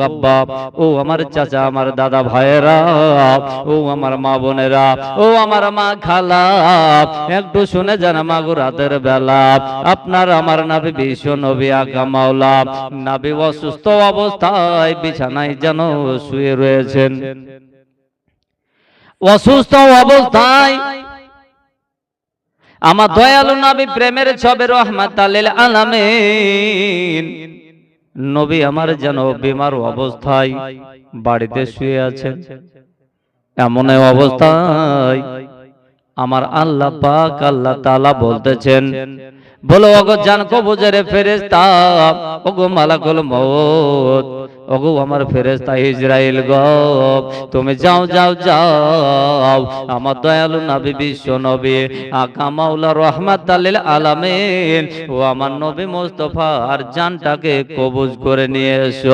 আব্বা, ও আমার চাচা, আমার দাদা ভাইয়েরা, ও আমার মা বোনেরা, ও আমার মা খালা, একটু শুনে যান মাগো, রাতের বেলা আপনার আমার নবী বিশ্ব নবী আকা মাওলা নবী অসুস্থ অবস্থায় বিছানায় যেন শুয়ে রয়েছেন। অসুস্থ অবস্থায় আমার দয়ালু নবী প্রেমের ছবে রহমাতাল লিল আলামিন নবী আমার যেন বিমার অবস্থায় বাড়িতে শুয়ে আছেন। এমন অবস্থায় আমার আল্লাহ পাক আল্লাহ তাআলা বলতেছেন, বলো ওগো জান কবুজের ফেরেশতা, ওগো মালাকুল মউত, ওগো আমার ফেরেশতা ইসরাইল গো, তুমি যাও যাও যাও আমার দয়ালু নবী বিশ্ব নবী আকা মাওলা রহমাতাল লিল আলামিন ও আমার নবী মুস্তাফার জানটাকে কবুজ করে নিয়ে এসো।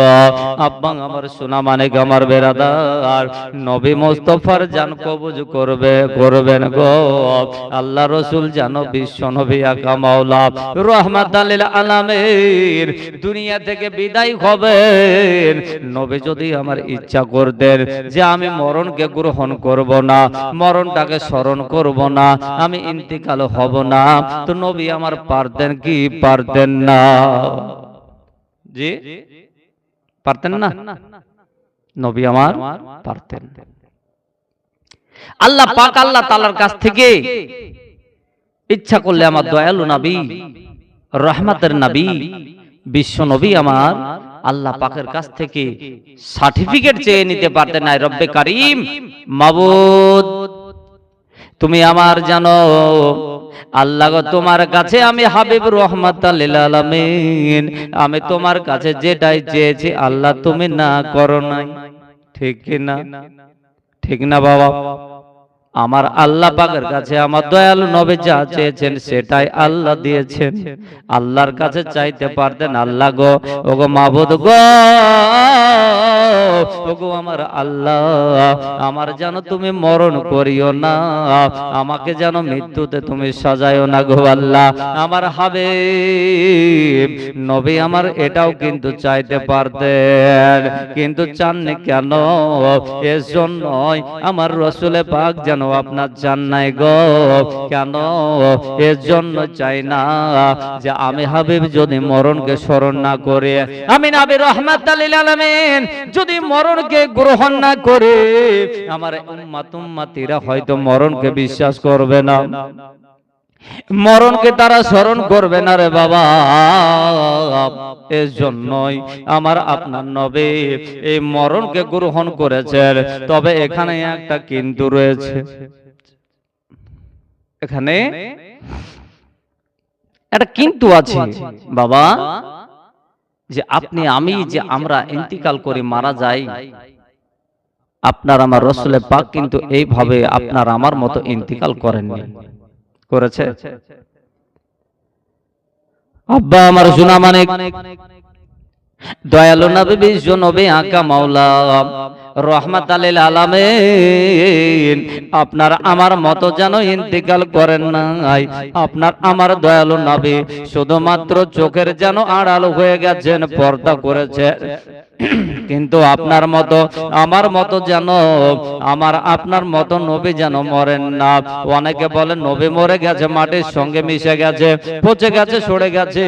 আব্বা আমার সোনা মানিক আমার বেরাদার, নবী মুস্তাফার জান কবুজ করবেন গো আল্লাহ রাসূল যেন বিশ্ব নবী আকা মাওলা রহমাতাল লিল আলামিন দুনিয়া থেকে বিদায় হবেন। নবী যদি আমার ইচ্ছা করতেন যে আমি মরণকে গ্রহণ করব না, মরণটাকে স্মরণ করব না, আমি ইন্তিকাল হব না, তো নবী আমার পারতেন কি পারতেন না? জি পারতেন না? নবী আমার পারতেন। আল্লাহ পাক আল্লাহ তাআলার কাছ থেকে ইচ্ছা করলে আমার দয়ালু নবী রহমতের নবী বিশ্ব নবী আমার আল্লাহ পাকের কাছ থেকে সার্টিফিকেট চেয়ে নিতে পারতেন না, রব্বে কারীম মাবুদ তুমি আমার জানো আল্লাহ গো, তোমার কাছে আমি হাবিব রহমাতাল লিল আলামিন আমি তোমার কাছে যেটাই চেয়েছি আল্লাহ তুমি না করো নাই। ঠিক কি না? ঠিক না বাবা? আমার আল্লাহ পাকের কাছে আমার দয়ালু নবী যা চেয়েছেন সেটাই আল্লাহ দিয়েছেন। আল্লাহর কাছে চাইতে পারতেন, আল্লাহ গো, ওগো মাবুদ গো, ওগো আমার আল্লাহ, আমার যেন তুমি মরণ করিও না, আমাকে যেন মৃত্যুতে তুমি সাজায়ও না গো আল্লাহ। আমার হাবিব নবী আমার এটাও কিন্তু চাইতে পারতেন, কিন্তু চাননি কেন? এর জন্যই আমার রাসূল পাক যেন আপনার জান নাই গো। কেন? এর জন্য চাই না যে আমি হাবিব যদি মরণকে স্মরণ না করে, আমি নবী রহমাতাল লিল আলামিন যদি মরণকে গ্রহণ না করে, আমার উম্মতিরা হয়তো মরণকে বিশ্বাস করবে না, মরণকে তারা স্মরণ করবে না রে বাবা। এর জন্যই আমার আপনার নবী এই মরণকে গ্রহণ করেছেন। তবে এখানে একটা কিন্তু রয়েছে, এখানে একটা কিন্তু আছে বাবা, যে আপনি আমি যে আমরা ইন্তিকাল করে মারা যাই, আপনার আমার রাসূল পাক কিন্তু এইভাবে আপনার আমার মতো ইন্তিকাল করেননি, করেছে? আব্বা আমার সোনা মানিক দয়ালু নবী বিশ্ব নবী আকা মাওলা রহমাতাল লিল আলামিন আপনার আমার মতো যেন ইন্তিকাল করেন নাই। আপনার আমার দয়ালু নবী শুধুমাত্র চোখের যেন আড়াল হয়ে গেছেন, পর্দা করেছে, কিন্তু আপনার মতো আমার মতো যেন আমার আপনার মতো নবী যেন মরেন না। অনেকে বলে নবী মরে গেছে, মাটির সঙ্গে মিশে গেছে, পচে গেছে, সরে গেছে,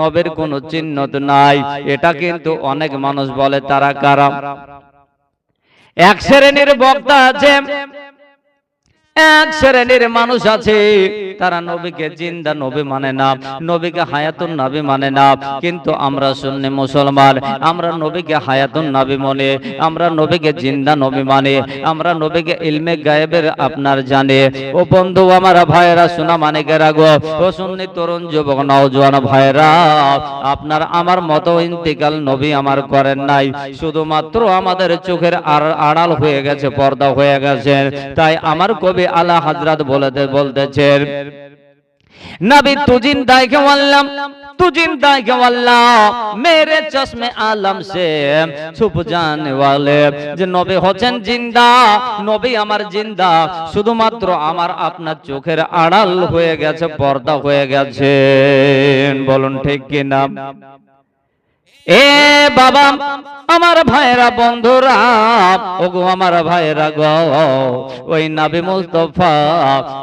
নবীর কোনো চিহ্ন নাই। এটা কিন্তু অনেক মানুষ বলে। তারা কারা? এক শ্রেণীর বক্তা আছে, এক শ্রেণীর মানুষ আছে, তারা নবীকে জিন্দা নবী মানে না, নবীকে হায়াতুন নবী মানে না। কিন্তু আমরা সুন্নি মুসলমান, আমরা নবীকে হায়াতুন নবী মানে, আমরা নবীকে জিন্দা নবী মানে, আমরা নবীকে ইলমে গায়েবের আপনার জানে। ও বন্ধু আমার ভাইয়েরা, সোনা মানিকেরা গো, ও সুন্নি তরুণ যুবক নওজোয়ান ভাইয়েরা, আপনার আমার মতো ইন্তিকাল নবী আমার করেন নাই, শুধুমাত্র আমাদের চোখের আড়াল হয়ে গেছে, পর্দা হয়ে গেছে। তাই আমার কবি আলা হযরত বলতেছেন, नबी तू जिंदा है अल्लाह, तू जिंदा है अल्लाह, मेरे चश्मे आलम से छुप जाने वाले। যে নবী হচ্ছেন জিন্দা, নবী আমার জিন্দা, শুধুমাত্র আমার আপনার চোখের আড়াল হয়ে গেছে, পর্দা হয়ে গেছে। বলুন ঠিক কি না? এ বাবা, আমার ভাইরা বন্ধুরা, ওগো আমার ভাইরা গো, ওই নবী মুস্তাফা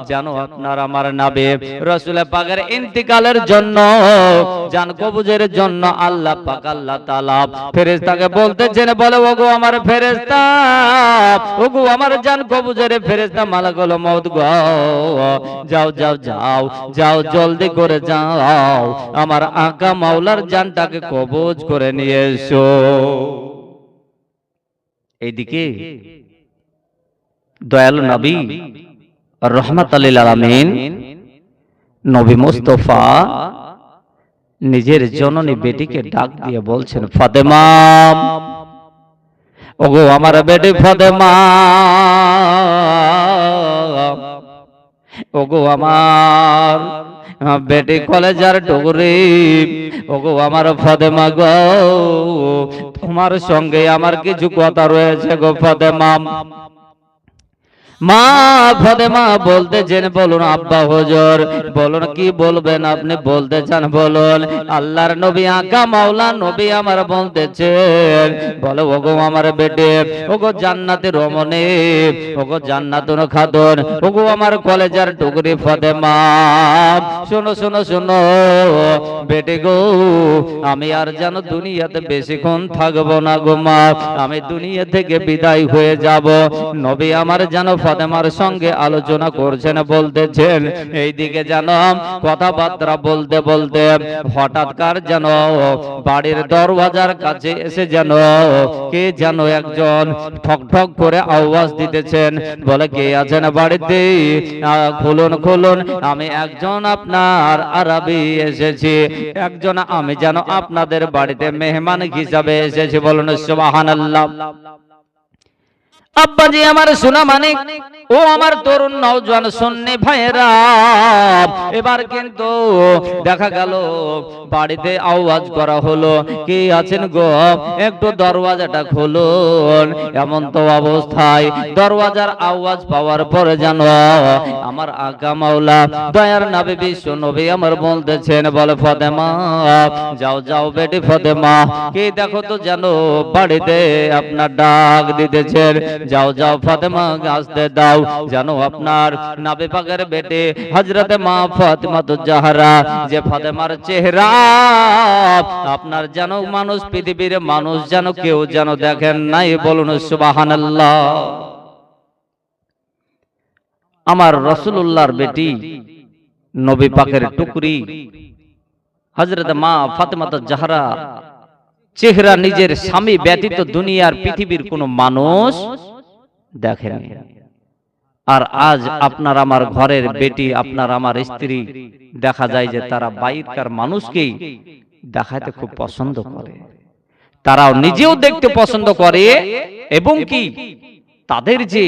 যেন আপনার আমার নবী রাসূল পাকের ইন্তিকালের জন্য, জান কবজের জন্য আল্লাহ পাক আল্লাহ তাআলা ফেরেশতাকে বলতেছেন, বলে ওগো আমার ফেরেশতা, ওগো আমার জান কবজের ফেরেশতা মালাকুল মউত গো, যাও যাও যাও যাও, জলদি করে যাও, আমার আকা মাওলার জানটাকে কবজ করে নিয়ে এসো। এইদিকে দয়ালু নবী রহমাতুল লিল আলামিন নবী মুস্তাফা নিজের জননী বেটিকে ডাক দিয়ে বলছেন, ফাতেমা, ওগো আমার বেটি ফাতেমা, ওগো আমার বেটি কলেজার টুকরি, ওগো আমার ফাতেমা গো, তোমার সঙ্গে আমার কিছু কথা রয়েছে গো ফাতেমা। মা ফাতেমা বলতেছেন, বলুন আব্বা হুজুর, বলুন কি বলবেন আপনি, বলতে চান বলুন। আল্লাহর নবী আকা মাওলা নবী আমার বলতেছেন, বলো ওগো আমার বেটে, ওগো জান্নাতের রমণী, ওগো জান্নাতুন খাতুন, ওগো আমার কলেজার টুকরি ফাতেমা, শোনো শোনো শোনো বেটে গো, আমি আর যেন দুনিয়াতে বেশিক্ষণ থাকবো না গো মা, আমি দুনিয়া থেকে বিদায় হয়ে যাব। নবী আমার যেন ফাতেমার সঙ্গে আলোচনা করছেন, বলতেছেন, এইদিকে যেন কথাবার্তা বলতে বলতে হঠাৎকার যেন বাড়ির দরওয়াজার কাছে এসে যেন কে যেন একজন ঠক ঠক করে আওয়াজ দিতেছেন, বলে কে আছেন বাড়িতে, খুলুন খুলুন, আমি একজন আপনার আরবি এসেছি, একজন আমি যেন আপনাদের বাড়িতে মেহমান হিসাবে এসেছি, বলুন সুবহানাল্লাহ। আব্বাজি আমার সোনা মানিক, ও আমার তরুণ নওজোয়ান সুন্নি ভাইয়েরা, এবার কিন্তু দেখা গেল বাড়িতে আওয়াজ করা হলো, কে আছেন গো, একটু দরওয়াজাটা খুলুন। এমন তো অবস্থায় দরওয়াজার আওয়াজ পাওয়ার পরে জানো আমার আকা মাওলা দয়ার নবী বিশ্ব নবী আমার বলতেছেন, বলে ফাতেমা যাও যাও বেটি ফাতেমা, কে দেখো তো জানো বাড়িতে আপনার ডাক দিতেছেন, যাও যাও ফাতেমা আসতে দাও, জানো আপনার নবী পাকের বেটে হযরতে মা ফাতেমা তো জাহরা, যে ফাতেমার চেহারা আপনার যেন মানুষ, পৃথিবীর মানুষ যেন কেউ যেন দেখেন নাই, বলুন সুবহানাল্লাহ। আমার রাসূলুল্লাহর বেটি নবী পাকের টুকরি হযরতে মা ফাতেমা তো জাহরা চেহারা নিজের স্বামী ব্যতীত দুনিয়ার পৃথিবীর কোনো মানুষ দেখেন। আর আজ আপনার আমার ঘরের বেটি, আপনার আমার স্ত্রী, দেখা যায় যে তারা বাইরকার মানুষকেই দেখাতে খুব পছন্দ করে, তারাও নিজেও দেখতে পছন্দ করে, এবং কি তাদের যে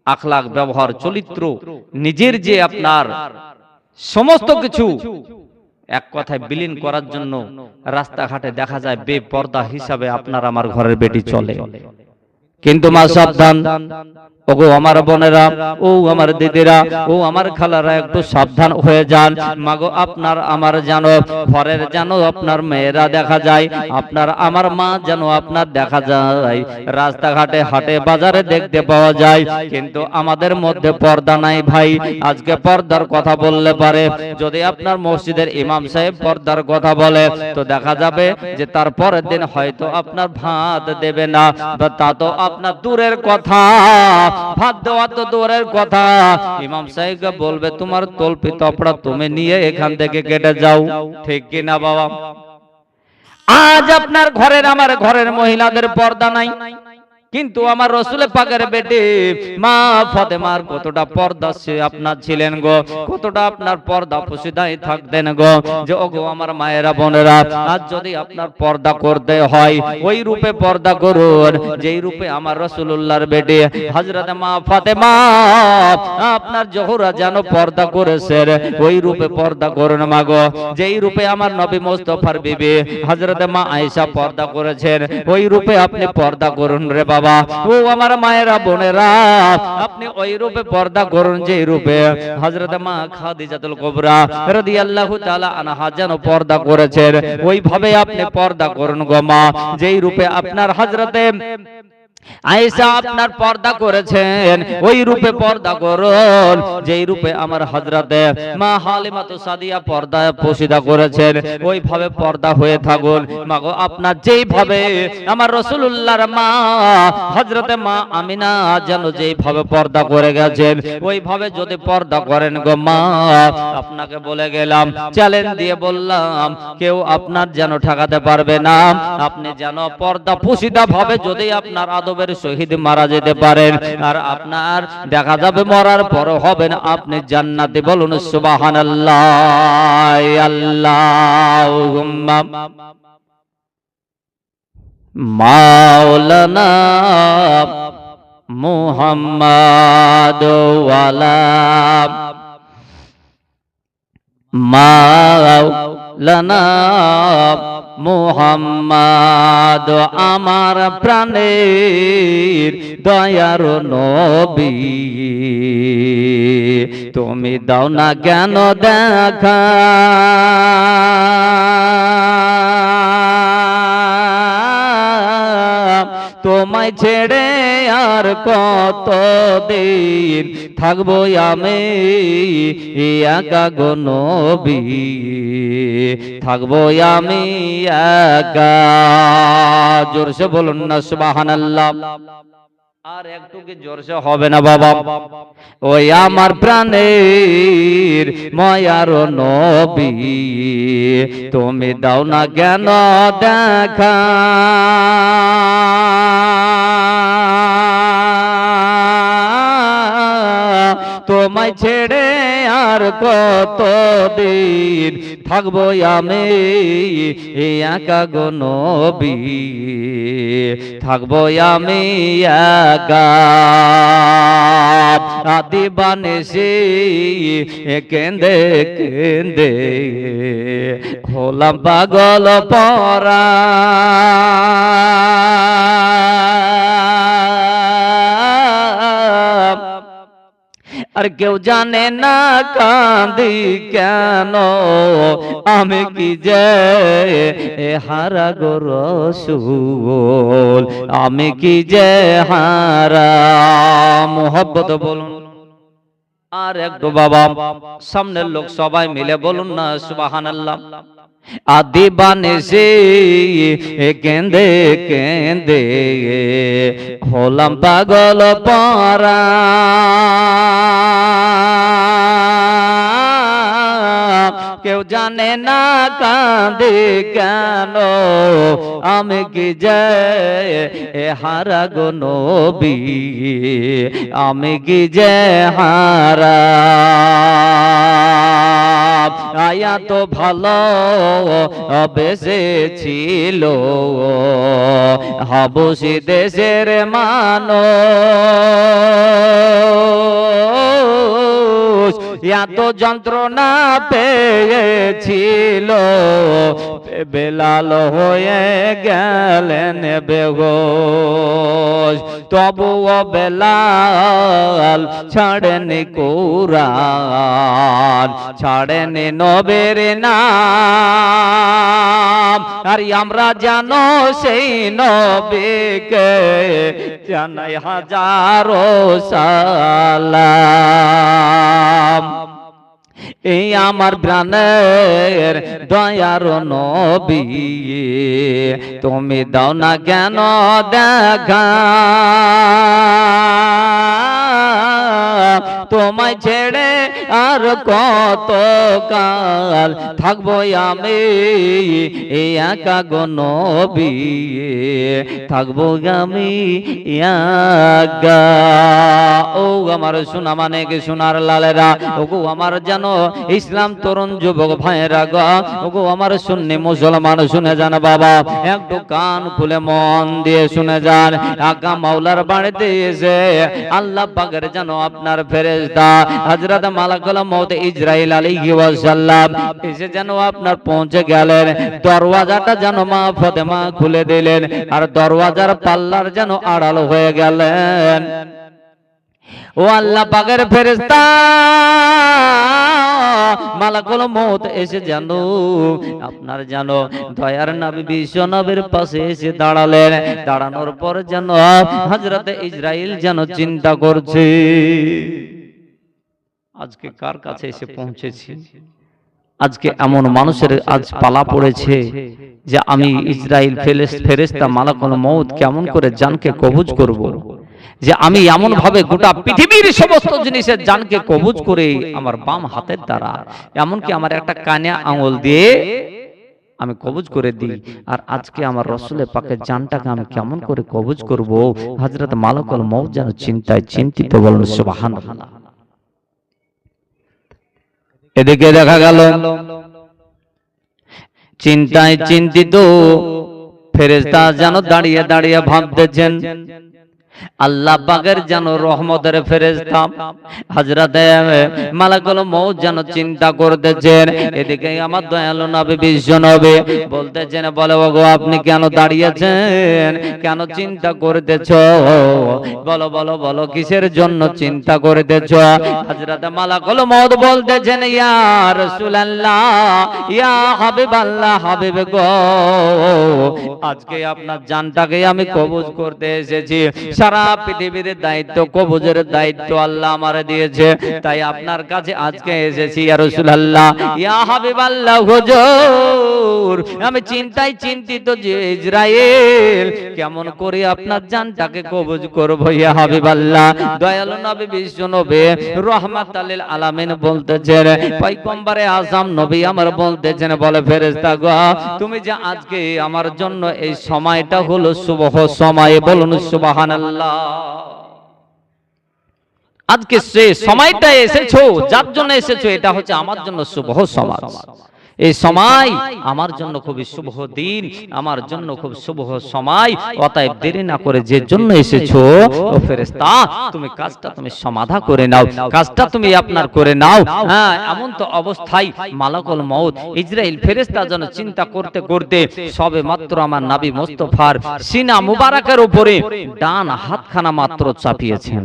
আখলাক ব্যবহার চরিত্র, নিজের যে আপনার সমস্ত কিছু এক কথায় বিলীন করার জন্য রাস্তাঘাটে দেখা যায় বেপর্দা হিসাবে আপনার আমার ঘরের বেটি চলে। কিন্তু মা সাবধান, ওগো আমার বোনেরা, ও আমার দিদিরা, ও আমার খালারা, একটু সাবধান হয়ে যান। মাগো আপনার আমার জানো ঘরের জানো আপনার মেয়েরা দেখা যায়, আপনার আমার মা যেন আপনার দেখা যায়, রাস্তাঘাটে হাটে বাজারে দেখতে পাওয়া যায়, কিন্তু আমাদের মধ্যে পর্দা নাই ভাই। আজকে পর্দার কথা বললে পারে, যদি আপনার মসজিদের ইমাম সাহেব পর্দার কথা বলে, তো দেখা যাবে যে তার পরের দিন হয়তো আপনার ভাত দেবে না, বা তা তো আপনার দূরের কথা, ভাত দেওয়া তো দূরের কথা, ইমাম সাহেব বলবে তোমার তলপি তপড়া তুমি নিয়ে এখান থেকে কেটে যাও, ঠিক কি না বাবা? আজ আপনার ঘরের আমার ঘরের মহিলাদের পর্দা নাই, কিন্তু আমার রাসূল পাকের বেটি মা ফাতেমার কতটা পর্দা সে আপনার ছিলেন গো, কতটা আপনার পর্দা পুশিদায় থাকতেন গো, যে ওগো আমার মায়েরা বোনেরা, আজ যদি আপনার পর্দা করতে হয় ওই রূপে পর্দা করুন যেই রূপে আমার রাসূলুল্লাহর বেটি হযরত মা ফাতেমা আপনার জোহরা যেন পর্দা করেছেন, ওই রূপে পর্দা করুন মাগো, যেই রূপে আমার নবী মুস্তাফার বিবি হযরত মা আয়েশা পর্দা করেছেন, ওই রূপে আপনি পর্দা করুন রে বাবা। বাবা, ও আমার মায়েরা বোনেরা, আপনি ওই রূপে পর্দা করুন যে রূপে হযরত মা খাদিজাতুল কুবরা রাদিয়াল্লাহু তাআলা আনহা যেন পর্দা করেছেন, ওইভাবে আপনি পর্দা করুন গো মা, যেই রূপে আপনার হযরতে আয়েশা আপনার পর্দা করেছেন, ওই রূপে পর্দা করুন যেই রূপে আমার হযরতে মা হালিমাতু সাদিয়া পর্দা পোশিদা করেছেন, ওইভাবে পর্দা হয়ে থাকুন মাগো। আপনার যেইভাবে আমার রাসূলুল্লাহর মা হযরতে মা আমিনা যেন যেইভাবে পর্দা করে গেছেন, ওইভাবে যদি পর্দা করেন গো মা, আপনাকে বলে গেলাম, চ্যালেঞ্জ দিয়ে বললাম, কেউ আপনার যেন ঠকাতে পারবে না। আপনি যেন পর্দা পোশিদা ভাবে যদি আপনার আদবের শহীদ মারা যেতে পারেন, আর আপনার দেখা যাবে মরার পর হবেন আপনি জান্নাতে। বলুন সুবহানাল্লাহ। আল্লাহুম্মা মাওলানা মুহাম্মাদ ওয়ালা মাওলানা মুহাম্মাদ, আমার প্রাণের দয়ার নবী, তুমি দাও না কেন দেখা, তোমায় ছেড়ে আর কতদিন থাকবো আমি একা গো নবী, থাকবো আমি একা। জোরসে বলুন না সুবহানাল্লাহ। আর একটু কি জোরসে হবে না বাবা? ওই আমার প্রাণের মায়ার নবী, তুমি দাও না কেন দেখা, তোমায় ছেড়ে আর কতদিন থাকবো আমি একা গো নবী, থাকবো আমি একা। আদিবানিসি কেন্দে কেন্দে হলাম পাগল পরা, আর কেউ জানে না কাঁদি কেন, আমি কি যে হারা গো রাসূল, আমি কি যে হারা। মোহব্বত বলুন আর একটু বাবা, সামনের লোক সবাই মিলে বলুন না সুবহানাল্লাহ। আদিবানিসি কেন্দে কেন্দে হলাম পাগল পরা, কেউ জানে না কাঁদে কেন, আমি কি যে হারা গো নবী, আমি কি যে হারা। আয়া তো ভালো বেসেছিল হাবশি দেশের মানুষ, এত যন্ত্রণা পেয়েছিল, বেলাল হয়ে গেলেন বেহুশ, তবুও বেলাল ছাড়েনি কুরআন, ছাড়েনি নবীর নাম। আর আমরা জানো সেই নবীকে জানাই হাজারো সালাম। এই আমার প্রাণের দয়ার নবী, তুমি দাও না কেন দেখা, তোমায় ছেড়ে আর কত কাল থাকবো আমি একা গো নবী, থাকবো আমি একা। ও আমার সোনা মানে কি সোনার লালেরা, ওগো আমার জানো ইসলাম তরুণ যুবক ভাইয়েরা গো, ওগো আমার সুন্নি মুসলমান শুনে যান বাবা, একটু কান খুলে মন দিয়ে শুনে যান। আকা মাওলার বাড়িতে এসে আল্লাহ পাকের যেন আপনার ফেরেশতা ফেরেশতা হযরত মালাকুল মউত ইসরাইল আলাইহি ওয়াসাল্লাম এসে যেন আপনার পৌঁছে গেলেন, দরওয়াজাটা যেন মা ফাতেমা খুলে দিলেন, আর দরওয়াজার পাল্লার যেন আড়াল হয়ে গেলেন। ও আল্লাহ পাকের ফেরেশতা মালাকুল মউত এসে যেন আপনার যেন দয়ার নবী বিশ্ব নবীর পাশে এসে দাঁড়ালেন। দাঁড়ানোর পর যেন হযরত ইসরাইল যেন চিন্তা করছে, আজকে কার কাছে এসে পৌঁছেছি? আজকে এমন মানুষের আজ পালা পড়েছে যে আমি ইসরাইল ফেরেশতা মালাকুল মউত কেমন করে জানকে কবজ করব, যে আমি এমন ভাবে গোটা পৃথিবীর সমস্ত জিনিসের জানকে কবজ করে আমার বাম হাতের দ্বারা এমনকি আমার একটা কানে আঙুল দিয়ে আমি কবজ করে দিই, আর আজকে আমার রাসূলের পাকের জানটাকে আমি কেমন করে কবজ করব? হযরত মালাকুল মউত যেন চিন্তায় চিন্তিত, বলেন সুবহানাল্লাহ। এদিকে দেখা গেল চিন্তায় চিন্তিত ফেরেশতা যেন দাঁড়িয়ে দাঁড়িয়ে ভাবতেছেন, আল্লাহ পাকের যেন রহমতের ফেরেশতা হযরত মালাকুল মউত যেন চিন্তা করতেছেন। এদিকে আমার দয়ালু নবী বিশ্ব নবী বলতেছেন, বলে ওগো আপনি কেন দাঁড়িয়েছেন, কেন চিন্তা করতেছো? বলো বলো বলো কিসের জন্য চিন্তা করতেছো? হযরত মালাকুল মউত বলতেছেন, ইয়া রাসূলুল্লাহ, ইয়া হাবিবাল্লাহ, হাবিব গো, আজকে আপনার জানটাকে আমি কবজ করতে এসেছি। সারা পৃথিবীর দায়িত্ব, কবজের দায়িত্ব আল্লাহ আমারে দিয়েছে, তাই আপনার কাছে আজকে এসেছি। ইয়া রাসূলুল্লাহ, ইয়া হাবিবাল্লাহ, হুজুর আমি চিন্তায় চিন্তিত যে ইসরাইল কেমন করে আপনার জানটাকে কবজ করব। ইয়া হাবিবাল্লাহ, দয়ালু নবী বিশ্ব নবী রাহমাতাল লিল আলামিন বলতেছেন, পয়গম্বরে আযম নবী আমার বলতেছেন, বলে ফেরেশতা গো তুমি যে আজকে আমার জন্য এই সময়টা হলো শুভ সময়, বলুন সুবহানাল্লাহ। আজকে সে সময়টা এসেছো, যার জন্য এসেছো, এটা হচ্ছে আমার জন্য শুভ সময়। এই সময় আমার জন্য খুবই শুভ দিন, আমার জন্য খুব শুভ সময়। অতএব দেরি না করে যে জন্য এসেছো ও ফেরেশতা, তুমি কাজটা তুমি সমাধা করে নাও, কাজটা তুমি আপনার করে নাও। হ্যাঁ, এমন তো অবস্থায় মালাকুল মউত ইসরাইল ফেরেশতা যেন চিন্তা করতে করতে সবে মাত্র আমার নবী মুস্তাফার সিনা মুবারকের উপরে ডান হাতখানা মাত্র চাপিয়েছেন।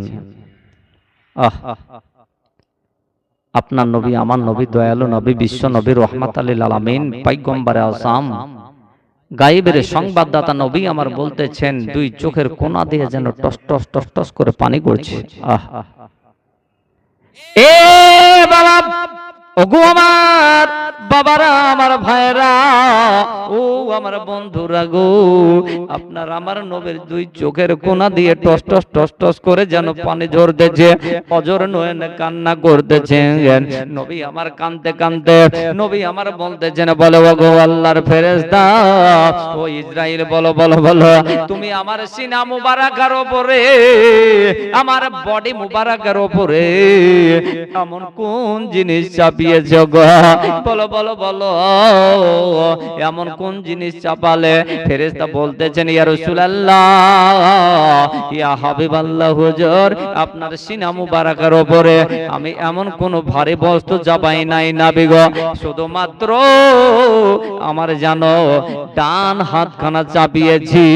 আপনার নবী, আমার নবী, দয়ালু নবী বিশ্ব নবী রাহমাতাল লিল আলামিন পয়গম্বরে আযম গায়েবের সংবাদদাতা নবী আমার বলতেছেন, দুই চোখের কোণা দিয়ে যেন টস টস টস টস করে পানি পড়ছে। এ বাবা, ওগো আমার বাবারা, আমার ভাইরা, ও আমার বন্ধুরা গো, আপনার আমার নবীর দুই চোখের কোণা দিয়ে টস টস টস টস করে যেন পানি ঝরতেছে, অজর নয়নে কান্না করতেছেন। নবী আমার কাঁদতে কাঁদতে নবী আমার বলতেছেন, বলে ওগো আল্লাহর ফেরেশতা, ও ইসরাইল বলো বলো বলো, তুমি আমার সিনা মুবারকের উপরে, আমার বডি মুবারকের উপরে এমন কোন জিনিস চাপিয়েছো গো? বলো বলো বলো, এমন কোন জিনিস চাপালে? ফেরেশতা বলতেছেন, ইয়া রাসূলুল্লাহ, ইয়া হাবিবাল্লাহ, হুজুর আপনার সিনা মুবারকের উপরে আমি এমন কোন ভারী বস্তু চাপাই নাই নবী গো, শুধুমাত্র আমার জানো ডান হাতখানা চাপিয়েছি।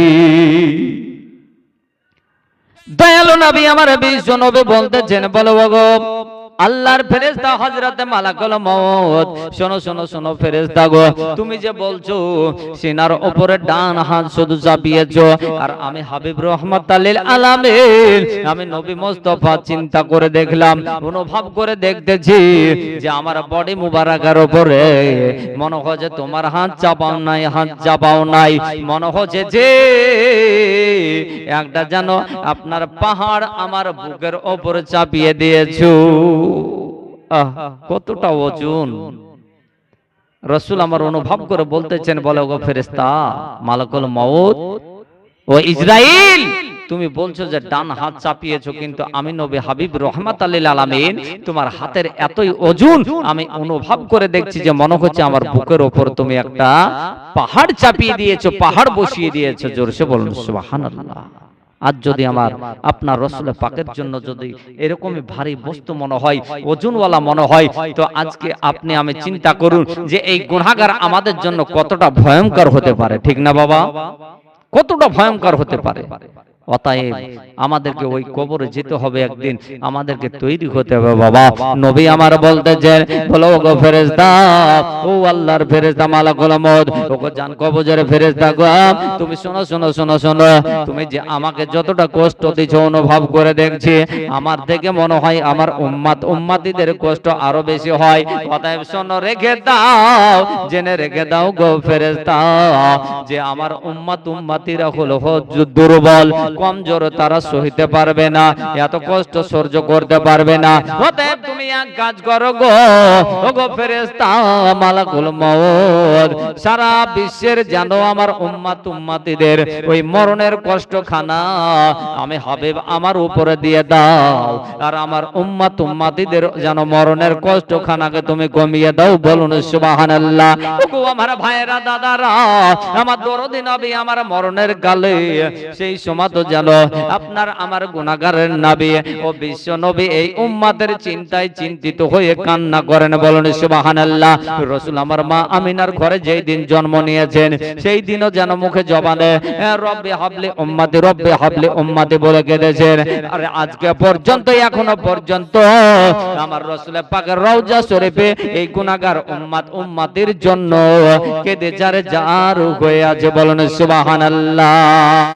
দয়ালু নবী আমার বিশ্ব নবী বলতেছেন, বলো ওগো আল্লাহর ফেরেশতা হযরত মালাকুল মউত, শোনো শোনো শোনো ফেরেশতা গো, তুমি যে বলছো সিনার উপরে ডান হাত শুধু চাপিয়েছো, আর আমি হাবিব রাহমাতাল লিল আলামিন, আমি নবী মুস্তাফা চিন্তা করে দেখলাম, অনুভব করে দেখতেছি যে আমার বডি মুবারকের উপরে মনে হয় যে তোমার হাত চাপাও নাই, হাত চাপাও নাই, মনে হচ্ছে যে একটা যেন আপনার পাহাড় আমার বুকের উপরে চাপিয়ে দিয়েছো। কতটা ওজন! রাসূল আমার অনুভব করে বলতেছেন, বলে ওগো ফেরেশতা মালাকুল মউত, ও ইসরাইল, তুমি বলছো যে ডান হাত চাপিয়েছো, কিন্তু আমি নবী হাবিব রাহমাতাল লিল আলামিন তোমার হাতের এতই ওজন আমি অনুভব করে দেখছি যে মনে হচ্ছে আমার বুকের উপর তুমি একটা পাহাড় চাপিয়ে দিয়েছো, পাহাড় বসিয়ে দিয়েছো। জোরসে বলুন সুবহানাল্লাহ। আজ যদি আমার আপনার রাসূল পাকের জন্য যদি এরকমই ভারী বস্তু মনে হয়, ওজনওয়ালা মনে হয়, তো আজকে আপনি আমি চিন্তা করুন যে এই গুনাহগার আমাদের জন্য কতটা ভয়ঙ্কর হতে পারে, ঠিক না বাবা? কতটা ভয়ঙ্কর হতে পারে। অতএব আমাদেরকে ওই কবরে যেতে হবে একদিন, আমাদেরকে তৈরি হতে হবে বাবা। নবী আমার বলতেছেন, বলো গো ফেরেশতা, ও আল্লাহর ফেরেশতা মালাকুল মউত, ও গো জান কবজের ফেরেশতা গো, তুমি শোনো শোনো শোনো শোনো, তুমি যে আমাকে যতটা কষ্ট দিছো অনুভব করে দেখছি, আমার থেকে মনে হয় আমার উম্মতিদের কষ্ট আরো বেশি হয়। অতএব শোনো, রেখে দাও, জেনে রেখে দাও গো ফেরেশতা, যে আমার উম্মতিরা হলো দুর্বল, কমজোর, তারা সহিতে পারবে না, এত কষ্ট সহ্য করতে পারবে না। অতএব তুমি এক কাজ করো গো, ও গো ফেরেশতা মালাকুল মউত, সারা বিশ্বের জানো আমার উম্মতিদের ওই মরণের কষ্টখানা আমি হাবিব আমার উপরে দিয়ে দাও, আর আমার উম্মতিদের যেন মরণের কষ্টখানাকে তুমি কমিয়ে দাও। বলুন সুবহানাল্লাহ। ও গো আমার ভাইয়েরা, দাদারা, আমার দরদি নবী আমার মরণের গালে সেই সময় তো যেন আপনার আমার গুনাহগারের নবী ও বিশ্ব নবী এই উম্মতের চিন্তায় চিন্তিত হয়ে কান্না করেন। বলুন সুবহানাল্লাহ। রাসূল আমার মা আমিনার ঘরে যেই দিন জন্ম নিয়েছেন, সেই দিনও যেন মুখে জবানে রব্বি হাবলি উম্মতি, রব্বি হাবলি উম্মতি বলে কেঁদেছেন। আর আজকে পর্যন্ত, এখনো পর্যন্ত আমার রাসূল পাকের রওজা শরীফে এই গুনাহগার উম্মতির জন্য কেঁদে যার হয়ে আছে। বলুন সুবহানাল্লাহ।